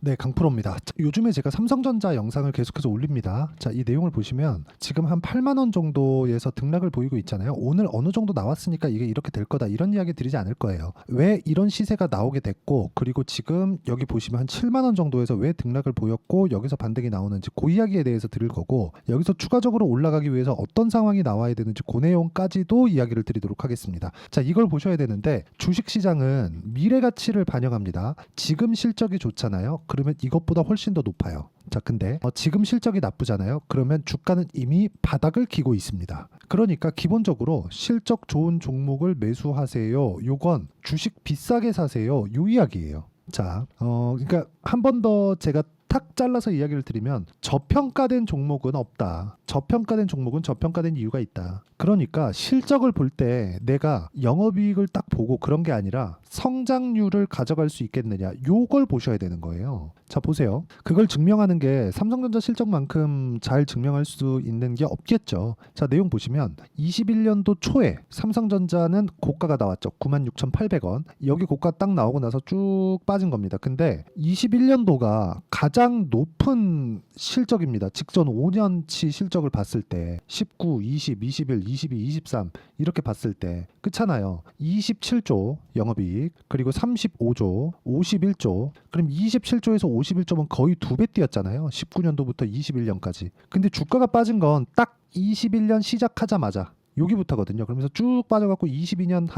네, 강프로입니다. 자, 요즘에 제가 삼성전자 영상을 계속해서 올립니다. 자, 이 내용을 보시면 지금 한 8만 원 정도에서 등락을 보이고 있잖아요. 오늘 어느 정도 나왔으니까 이게 이렇게 될 거다 이런 이야기 드리지 않을 거예요. 왜 이런 시세가 나오게 됐고, 그리고 지금 여기 보시면 한 7만 원 정도에서 왜 등락을 보였고 여기서 반등이 나오는지 그 이야기에 대해서 드릴 거고, 여기서 추가적으로 올라가기 위해서 어떤 상황이 나와야 되는지 그 내용까지도 이야기를 드리도록 하겠습니다. 자, 이걸 보셔야 되는데, 주식시장은 미래 가치를 반영합니다. 지금 실적이 좋잖아요. 그러면 이것보다 훨씬 더 높아요. 자, 근데 지금 실적이 나쁘잖아요. 그러면 주가는 이미 바닥을 기고 있습니다. 그러니까 기본적으로 실적 좋은 종목을 매수하세요. 요건 주식 비싸게 사세요. 요 이야기예요. 자, 그러니까 한 번 더 제가 탁 잘라서 이야기를 드리면, 저평가된 종목은 없다. 저평가된 종목은 저평가된 이유가 있다. 그러니까 실적을 볼 때 내가 영업이익을 딱 보고 그런 게 아니라 성장률을 가져갈 수 있겠느냐, 요걸 보셔야 되는 거예요. 자, 보세요. 그걸 증명하는 게 삼성전자 실적만큼 잘 증명할 수 있는 게 없겠죠. 자, 내용 보시면 21년도 초에 삼성전자는 고가가 나왔죠. 96,800원. 여기 고가 딱 나오고 나서 쭉 빠진 겁니다. 근데 21년도가 가장 높은 실적입니다. 직전 5년치 실적을 봤을 때 19, 20, 21, 22, 23 이렇게 봤을 때 그렇잖아요. 27조 영업이익, 그리고 35조, 51조. 그럼 27조에서 51조면 거의 2배 뛰었잖아요. 19년도부터 21년까지. 근데 주가가 빠진 건 딱 21년 시작하자마자 여기부터거든요. 그러면서 쭉 빠져갖고 22년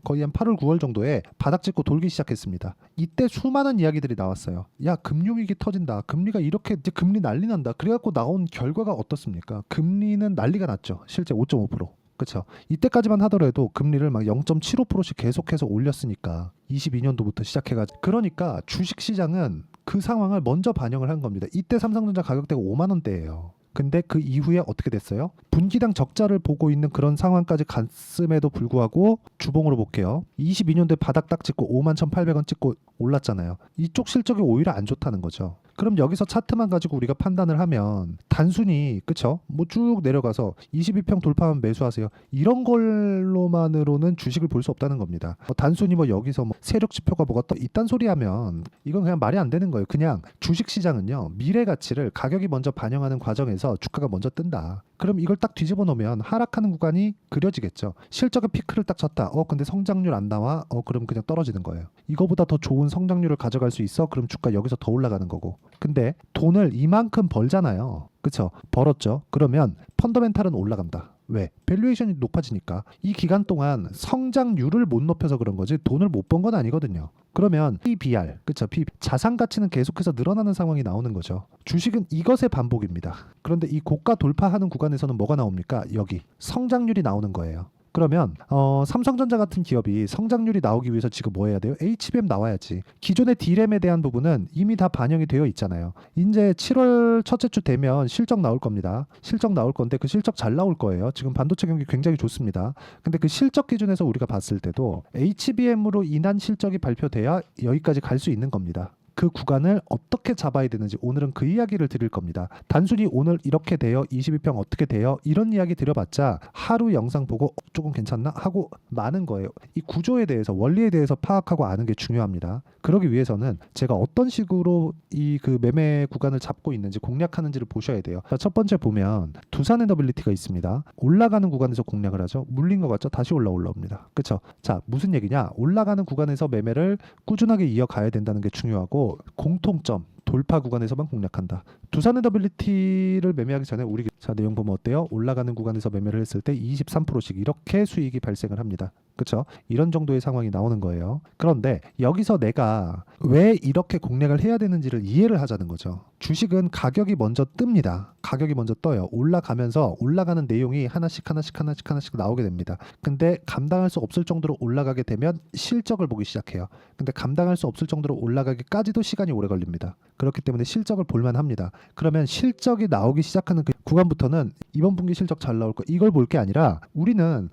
거의 한 8월 9월 정도에 바닥 찍고 돌기 시작했습니다. 이때 수많은 이야기들이 나왔어요. 야, 금융위기 터진다. 금리가 이렇게 이제 금리 난리 난다. 그래갖고 나온 결과가 어떻습니까? 금리는 난리가 났죠. 실제 5.5%. 그렇죠. 이때까지만 하더라도 금리를 막 0.75%씩 계속해서 올렸으니까 22년도부터 시작해가지고, 그러니까 주식시장은 그 상황을 먼저 반영을 한 겁니다. 이때 삼성전자 가격대가 5만 원대예요. 근데 그 이후에 어떻게 됐어요? 분기당 적자를 보고 있는 그런 상황까지 갔음에도 불구하고 주봉으로 볼게요. 22년도에 바닥 딱 찍고 51,800원 찍고 올랐잖아요. 이쪽 실적이 오히려 안 좋다는 거죠. 그럼 여기서 차트만 가지고 우리가 판단을 하면 단순히, 그쵸? 뭐 쭉 내려가서 22평 돌파하면 매수하세요, 이런 걸로만으로는 주식을 볼 수 없다는 겁니다. 단순히 뭐 여기서 뭐 세력 지표가 뭐가 또 이딴 소리 하면 이건 그냥 말이 안 되는 거예요. 그냥 주식 시장은요, 미래 가치를 가격이 먼저 반영하는 과정에서 주가가 먼저 뜬다. 그럼 이걸 딱 뒤집어 놓으면 하락하는 구간이 그려지겠죠. 실적의 피크를 딱 쳤다. 근데 성장률 안 나와. 그럼 그냥 떨어지는 거예요. 이거보다 더 좋은 성장률을 가져갈 수 있어. 그럼 주가 여기서 더 올라가는 거고. 근데 돈을 이만큼 벌잖아요. 그쵸? 벌었죠. 그러면 펀더멘탈은 올라간다. 왜? 밸류에이션이 높아지니까. 이 기간 동안 성장률을 못 높여서 그런 거지 돈을 못 번 건 아니거든요. 그러면 PBR, 그쵸? 자산 가치는 계속해서 늘어나는 상황이 나오는 거죠. 주식은 이것의 반복입니다. 그런데 이 고가 돌파하는 구간에서는 뭐가 나옵니까? 여기 성장률이 나오는 거예요. 그러면 삼성전자 같은 기업이 성장률이 나오기 위해서 지금 뭐 해야 돼요? HBM 나와야지. 기존의 D램에 대한 부분은 이미 다 반영이 되어 있잖아요. 이제 7월 첫째 주 되면 실적 나올 겁니다. 실적 나올 건데 그 실적 잘 나올 거예요. 지금 반도체 경기 굉장히 좋습니다. 근데 그 실적 기준에서 우리가 봤을 때도 HBM으로 인한 실적이 발표돼야 여기까지 갈 수 있는 겁니다. 그 구간을 어떻게 잡아야 되는지 오늘은 그 이야기를 드릴 겁니다. 단순히 오늘 이렇게 돼요, 22평 어떻게 돼요, 이런 이야기 드려봤자 하루 영상 보고 조금 괜찮나 하고 마는 거예요. 이 구조에 대해서, 원리에 대해서 파악하고 아는 게 중요합니다. 그러기 위해서는 제가 어떤 식으로 이 그 매매 구간을 잡고 있는지 공략하는지를 보셔야 돼요. 자, 첫 번째 보면 두산 에너빌리티가 있습니다. 올라가는 구간에서 공략을 하죠. 물린 것 같죠? 다시 올라옵니다. 그렇죠? 자, 무슨 얘기냐? 올라가는 구간에서 매매를 꾸준하게 이어가야 된다는 게 중요하고, 공통점 돌파 구간에서만 공략한다. 두산 에너빌리티를 매매하기 전에 우리 자, 내용 보면 어때요? 올라가는 구간에서 매매를 했을 때 23%씩 이렇게 수익이 발생을 합니다. 그렇죠? 이런 정도의 상황이 나오는 거예요. 그런데 여기서 내가 왜 이렇게 공략을 해야 되는지를 이해를 하자는 거죠. 주식은 가격이 먼저 뜹니다. 가격이 먼저 떠요. 올라가면서 올라가는 내용이 하나씩 나오게 됩니다. 근데 감당할 수 없을 정도로 올라가게 되면 실적을 보기 시작해요. 근데 감당할 수 없을 정도로 올라가기까지도 시간이 오래 걸립니다. 그렇기 때문에 실적을 볼만 합니다. 그러면 실적이 나오기 시작하는 그 구간부터는 이번 분기 실적 잘 나올 거, 이걸 볼 게 아니라 우리는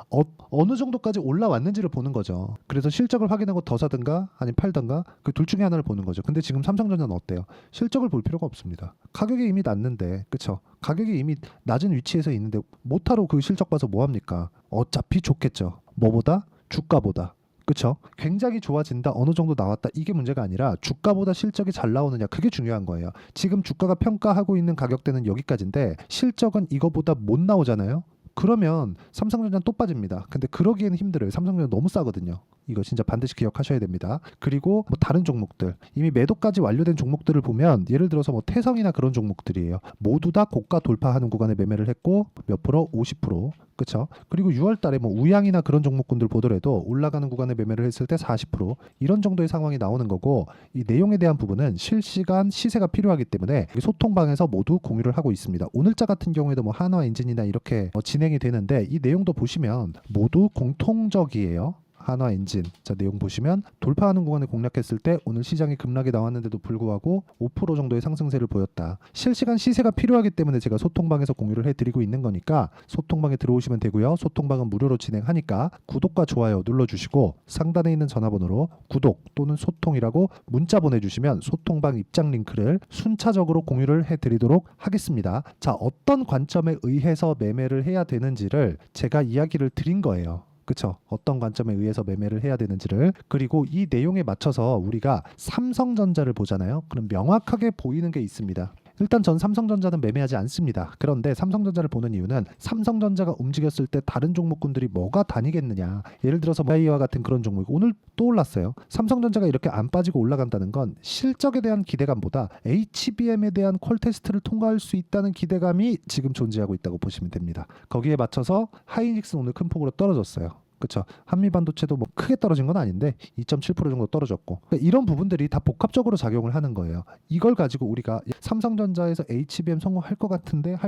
어느 정도까지 올라왔는지를 보는 거죠. 그래서 실적을 확인하고 더 사든가 아니면 팔든가 그 둘 중에 하나를 보는 거죠. 근데 지금 삼성전자는 어때요? 실적을 볼 필요가 없습니다. 가격이 이미 낮는데, 그쵸? 가격이 이미 낮은 위치에서 있는데 못하러 그 실적 봐서 뭐 합니까? 어차피 좋겠죠. 뭐보다? 주가보다. 그쵸? 굉장히 좋아진다, 어느 정도 나왔다, 이게 문제가 아니라 주가보다 실적이 잘 나오느냐, 그게 중요한 거예요. 지금 주가가 평가하고 있는 가격대는 여기까지인데 실적은 이거보다 못 나오잖아요. 그러면 삼성전자는 또 빠집니다. 근데 그러기에는 힘들어요. 삼성전자 너무 싸거든요. 이거 진짜 반드시 기억하셔야 됩니다. 그리고 뭐 다른 종목들, 이미 매도까지 완료된 종목들을 보면 예를 들어서 뭐 태성이나 그런 종목들이에요. 모두 다 고가 돌파하는 구간에 매매를 했고 몇 프로? 50%. 그렇죠? 그리고 6월 달에 뭐 우양이나 그런 종목군들 보더라도 올라가는 구간에 매매를 했을 때 40% 이런 정도의 상황이 나오는 거고, 이 내용에 대한 부분은 실시간 시세가 필요하기 때문에 소통방에서 모두 공유를 하고 있습니다. 오늘자 같은 경우에도 뭐 한화엔진이나 이렇게 진행이 되는데 이 내용도 보시면 모두 공통적이에요. 한화엔진, 자 내용 보시면 돌파하는 구간을 공략했을 때 오늘 시장이 급락이 나왔는데도 불구하고 5% 정도의 상승세를 보였다. 실시간 시세가 필요하기 때문에 제가 소통방에서 공유를 해드리고 있는 거니까 소통방에 들어오시면 되고요. 소통방은 무료로 진행하니까 구독과 좋아요 눌러주시고 상단에 있는 전화번호로 구독 또는 소통이라고 문자 보내주시면 소통방 입장 링크를 순차적으로 공유를 해드리도록 하겠습니다. 자, 어떤 관점에 의해서 매매를 해야 되는지를 제가 이야기를 드린 거예요. 그쵸? 어떤 관점에 의해서 매매를 해야 되는지를. 그리고 이 내용에 맞춰서 우리가 삼성전자를 보잖아요. 그럼 명확하게 보이는 게 있습니다. 일단 전 삼성전자는 매매하지 않습니다. 그런데 삼성전자를 보는 이유는 삼성전자가 움직였을 때 다른 종목군들이 뭐가 다니겠느냐. 예를 들어서 마이와 같은 그런 종목 오늘 또 올랐어요. 삼성전자가 이렇게 안 빠지고 올라간다는 건 실적에 대한 기대감보다 HBM에 대한 퀄 테스트를 통과할 수 있다는 기대감이 지금 존재하고 있다고 보시면 됩니다. 거기에 맞춰서 하이닉스는 오늘 큰 폭으로 떨어졌어요. 그렇죠. 한미반도체도 뭐 크게 떨어진 건 아닌데 2.7% 정도 떨어졌고, 그러니까 이런 부분들이 다 복합적으로 작용을 하는 거예요. 이걸 가지고 우리가 삼성전자에서 HBM 성공할 것 같은데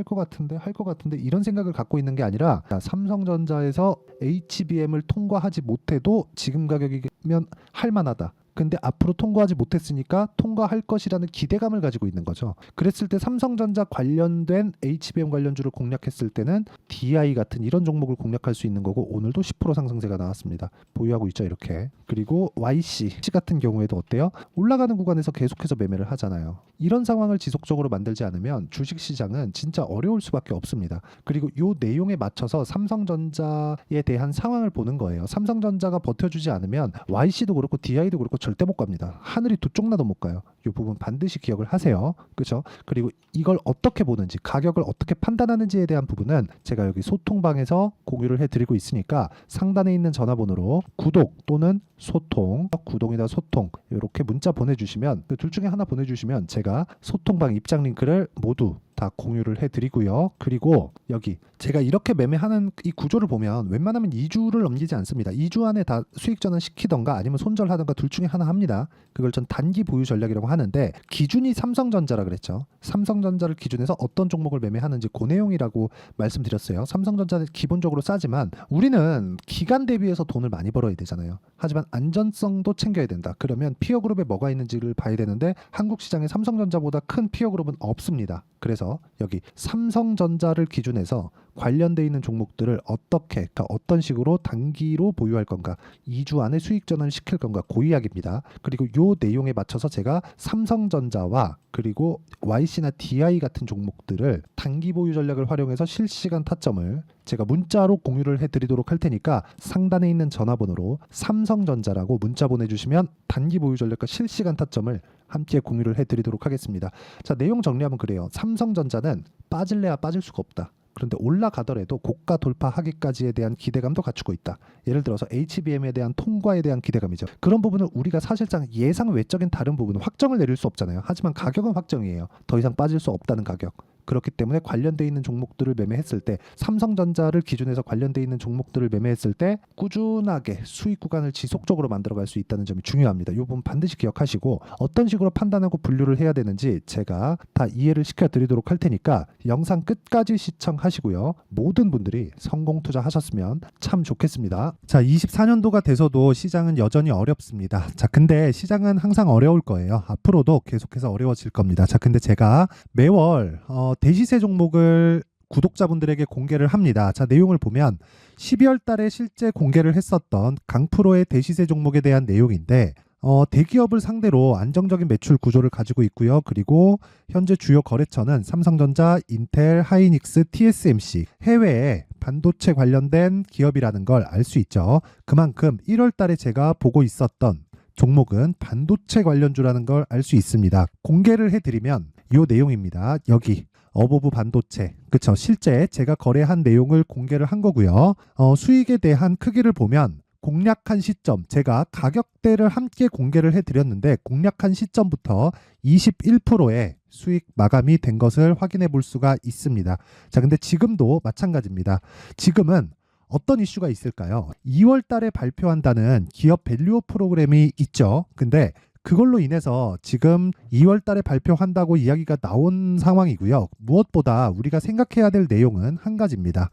이런 생각을 갖고 있는 게 아니라, 삼성전자에서 HBM을 통과하지 못해도 지금 가격이면 할만하다. 근데 앞으로 통과하지 못했으니까 통과할 것이라는 기대감을 가지고 있는 거죠. 그랬을 때 삼성전자 관련된 HBM 관련주를 공략했을 때는 DI 같은 이런 종목을 공략할 수 있는 거고, 오늘도 10% 상승세가 나왔습니다. 보유하고 있죠, 이렇게. 그리고 YC 같은 경우에도 어때요? 올라가는 구간에서 계속해서 매매를 하잖아요. 이런 상황을 지속적으로 만들지 않으면 주식시장은 진짜 어려울 수밖에 없습니다. 그리고 이 내용에 맞춰서 삼성전자에 대한 상황을 보는 거예요. 삼성전자가 버텨주지 않으면 YC도 그렇고 DI도 그렇고 절대 못 갑니다. 하늘이 두 쪽 나도 못 가요. 이 부분 반드시 기억을 하세요. 그렇죠? 그리고 이걸 어떻게 보는지, 가격을 어떻게 판단하는지에 대한 부분은 제가 여기 소통방에서 공유를 해드리고 있으니까 상단에 있는 전화번호로 구독 또는 소통, 구독이나 소통 이렇게 문자 보내주시면, 그 둘 중에 하나 보내주시면 제가 소통방 입장 링크를 모두 다 공유를 해드리고요. 그리고 여기 제가 이렇게 매매하는 이 구조를 보면 웬만하면 2주를 넘기지 않습니다. 2주 안에 다 수익 전환 시키던가 아니면 손절하던가 둘 중에 하나 합니다. 그걸 전 단기 보유 전략이라고 하는데, 기준이 삼성전자라 그랬죠. 삼성전자를 기준해서 어떤 종목을 매매하는지 그 내용이라고 말씀드렸어요. 삼성전자는 기본적으로 싸지만 우리는 기간 대비해서 돈을 많이 벌어야 되잖아요. 하지만 안전성도 챙겨야 된다. 그러면 피어그룹에 뭐가 있는지를 봐야 되는데 한국 시장에 삼성전자보다 큰 피어그룹은 없습니다. 그래서 여기 삼성전자를 기준해서 관련돼 있는 종목들을 어떻게, 그러니까 어떤 식으로 단기로 보유할 건가, 2주 안에 수익 전환을 시킬 건가, 그 이야기입니다. 그리고 요 내용에 맞춰서 제가 삼성전자와 그리고 YC나 DI 같은 종목들을 단기 보유 전략을 활용해서 실시간 타점을 제가 문자로 공유를 해드리도록 할 테니까 상단에 있는 전화번호로 삼성전자라고 문자 보내주시면 단기 보유 전략과 실시간 타점을 함께 공유를 해드리도록 하겠습니다. 자, 내용 정리하면 그래요. 삼성전자는 빠질래야 빠질 수가 없다. 그런데 올라가더라도 고가 돌파하기까지에 대한 기대감도 갖추고 있다. 예를 들어서 HBM에 대한 통과에 대한 기대감이죠. 그런 부분을 우리가 사실상 예상 외적인 다른 부분은 확정을 내릴 수 없잖아요. 하지만 가격은 확정이에요. 더 이상 빠질 수 없다는 가격. 그렇기 때문에 관련돼 있는 종목들을 매매했을 때, 삼성전자를 기준해서 관련돼 있는 종목들을 매매했을 때 꾸준하게 수익 구간을 지속적으로 만들어갈 수 있다는 점이 중요합니다. 이 부분 반드시 기억하시고, 어떤 식으로 판단하고 분류를 해야 되는지 제가 다 이해를 시켜드리도록 할 테니까 영상 끝까지 시청하시고요. 모든 분들이 성공 투자하셨으면 참 좋겠습니다. 자, 24년도가 돼서도 시장은 여전히 어렵습니다. 자, 근데 시장은 항상 어려울 거예요. 앞으로도 계속해서 어려워질 겁니다. 자, 근데 제가 매월 대시세 종목을 구독자분들에게 공개를 합니다. 자, 내용을 보면 12월 달에 실제 공개를 했었던 강프로의 대시세 종목에 대한 내용인데, 대기업을 상대로 안정적인 매출 구조를 가지고 있고요. 그리고 현재 주요 거래처는 삼성전자, 인텔, 하이닉스, TSMC, 해외에 반도체 관련된 기업이라는 걸 알 수 있죠. 그만큼 1월 달에 제가 보고 있었던 종목은 반도체 관련주라는 걸 알 수 있습니다. 공개를 해드리면 이 내용입니다. 여기 어보브 반도체, 그쵸? 실제 제가 거래한 내용을 공개를 한 거고요. 수익에 대한 크기를 보면 공략한 시점, 제가 가격대를 함께 공개를 해드렸는데 공략한 시점부터 21%의 수익 마감이 된 것을 확인해 볼 수가 있습니다. 자, 근데 지금도 마찬가지입니다. 지금은 어떤 이슈가 있을까요? 2월 달에 발표한다는 기업 밸류업 프로그램이 있죠. 근데 그걸로 인해서 지금 2월 달에 발표한다고 이야기가 나온 상황이고요. 무엇보다 우리가 생각해야 될 내용은 한 가지입니다.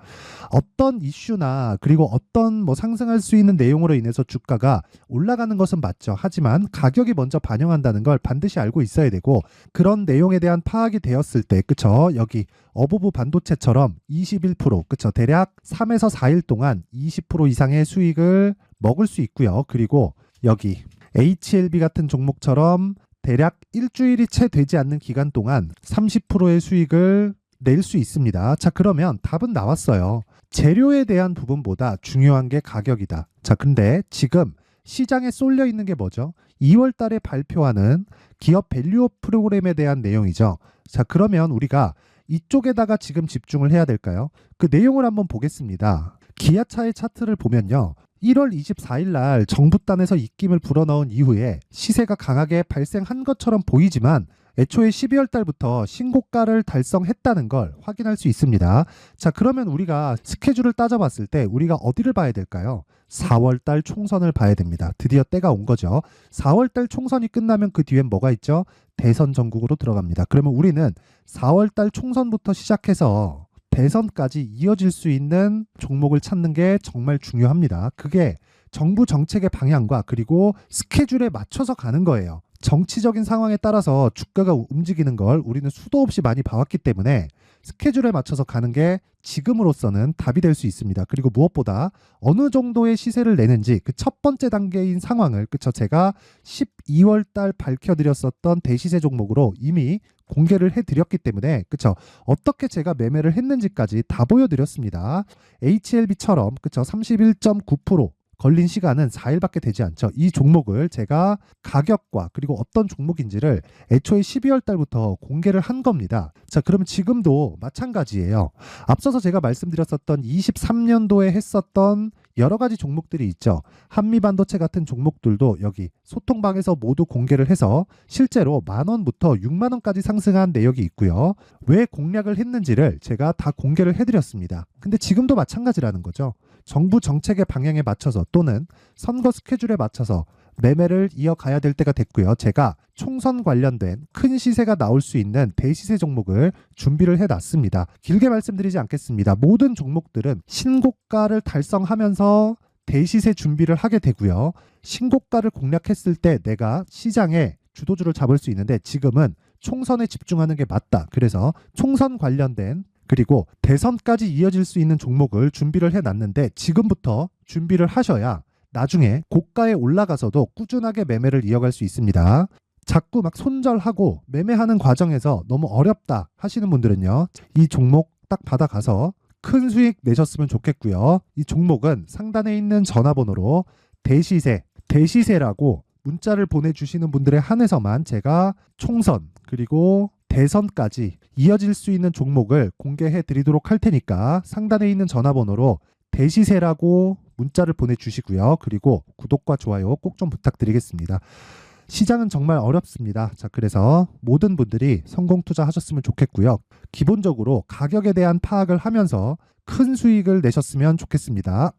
어떤 이슈나 그리고 어떤 상승할 수 있는 내용으로 인해서 주가가 올라가는 것은 맞죠. 하지만 가격이 먼저 반영한다는 걸 반드시 알고 있어야 되고, 그런 내용에 대한 파악이 되었을 때, 그쵸? 여기 어보브 반도체처럼 21%, 그쵸? 대략 3에서 4일 동안 20% 이상의 수익을 먹을 수 있고요. 그리고 여기 HLB 같은 종목처럼 대략 일주일이 채 되지 않는 기간 동안 30%의 수익을 낼 수 있습니다. 자, 그러면 답은 나왔어요. 재료에 대한 부분보다 중요한 게 가격이다. 자, 근데 지금 시장에 쏠려 있는 게 뭐죠? 2월 달에 발표하는 기업 밸류업 프로그램에 대한 내용이죠. 자, 그러면 우리가 이쪽에다가 지금 집중을 해야 될까요? 그 내용을 한번 보겠습니다. 기아차의 차트를 보면요. 1월 24일 날 정부단에서 입김을 불어넣은 이후에 시세가 강하게 발생한 것처럼 보이지만 애초에 12월 달부터 신고가를 달성했다는 걸 확인할 수 있습니다. 자, 그러면 우리가 스케줄을 따져봤을 때 우리가 어디를 봐야 될까요? 4월 달 총선을 봐야 됩니다. 드디어 때가 온 거죠. 4월 달 총선이 끝나면 그 뒤엔 뭐가 있죠? 대선 전국으로 들어갑니다. 그러면 우리는 4월 달 총선부터 시작해서 대선까지 이어질 수 있는 종목을 찾는 게 정말 중요합니다. 그게 정부 정책의 방향과 그리고 스케줄에 맞춰서 가는 거예요. 정치적인 상황에 따라서 주가가 움직이는 걸 우리는 수도 없이 많이 봐왔기 때문에 스케줄에 맞춰서 가는 게 지금으로서는 답이 될 수 있습니다. 그리고 무엇보다 어느 정도의 시세를 내는지 그 첫 번째 단계인 상황을, 그쵸? 제가 12월 달 밝혀드렸었던 대시세 종목으로 이미 공개를 해드렸기 때문에, 그쵸? 어떻게 제가 매매를 했는지까지 다 보여드렸습니다. HLB처럼, 그쵸? 31.9% 걸린 시간은 4일밖에 되지 않죠. 이 종목을 제가 가격과 그리고 어떤 종목인지를 애초에 12월 달부터 공개를 한 겁니다. 자, 그러면 지금도 마찬가지예요. 앞서서 제가 말씀드렸었던 23년도에 했었던 여러 가지 종목들이 있죠. 한미반도체 같은 종목들도 여기 소통방에서 모두 공개를 해서 실제로 10,000원부터 60,000원까지 상승한 내역이 있고요. 왜 공략을 했는지를 제가 다 공개를 해드렸습니다. 근데 지금도 마찬가지라는 거죠. 정부 정책의 방향에 맞춰서 또는 선거 스케줄에 맞춰서 매매를 이어가야 될 때가 됐고요. 제가 총선 관련된 큰 시세가 나올 수 있는 대시세 종목을 준비를 해놨습니다. 길게 말씀드리지 않겠습니다. 모든 종목들은 신고가를 달성하면서 대시세 준비를 하게 되고요. 신고가를 공략했을 때 내가 시장에 주도주를 잡을 수 있는데 지금은 총선에 집중하는 게 맞다. 그래서 총선 관련된 그리고 대선까지 이어질 수 있는 종목을 준비를 해놨는데 지금부터 준비를 하셔야 나중에 고가에 올라가서도 꾸준하게 매매를 이어갈 수 있습니다. 자꾸 막 손절하고 매매하는 과정에서 너무 어렵다 하시는 분들은요. 이 종목 딱 받아가서 큰 수익 내셨으면 좋겠고요. 이 종목은 상단에 있는 전화번호로 대시세라고 문자를 보내주시는 분들에 한해서만 제가 총선 그리고 대선까지 이어질 수 있는 종목을 공개해 드리도록 할 테니까 상단에 있는 전화번호로 대시세라고 문자를 보내주시고요. 그리고 구독과 좋아요 꼭 좀 부탁드리겠습니다. 시장은 정말 어렵습니다. 자, 그래서 모든 분들이 성공 투자하셨으면 좋겠고요. 기본적으로 가격에 대한 파악을 하면서 큰 수익을 내셨으면 좋겠습니다.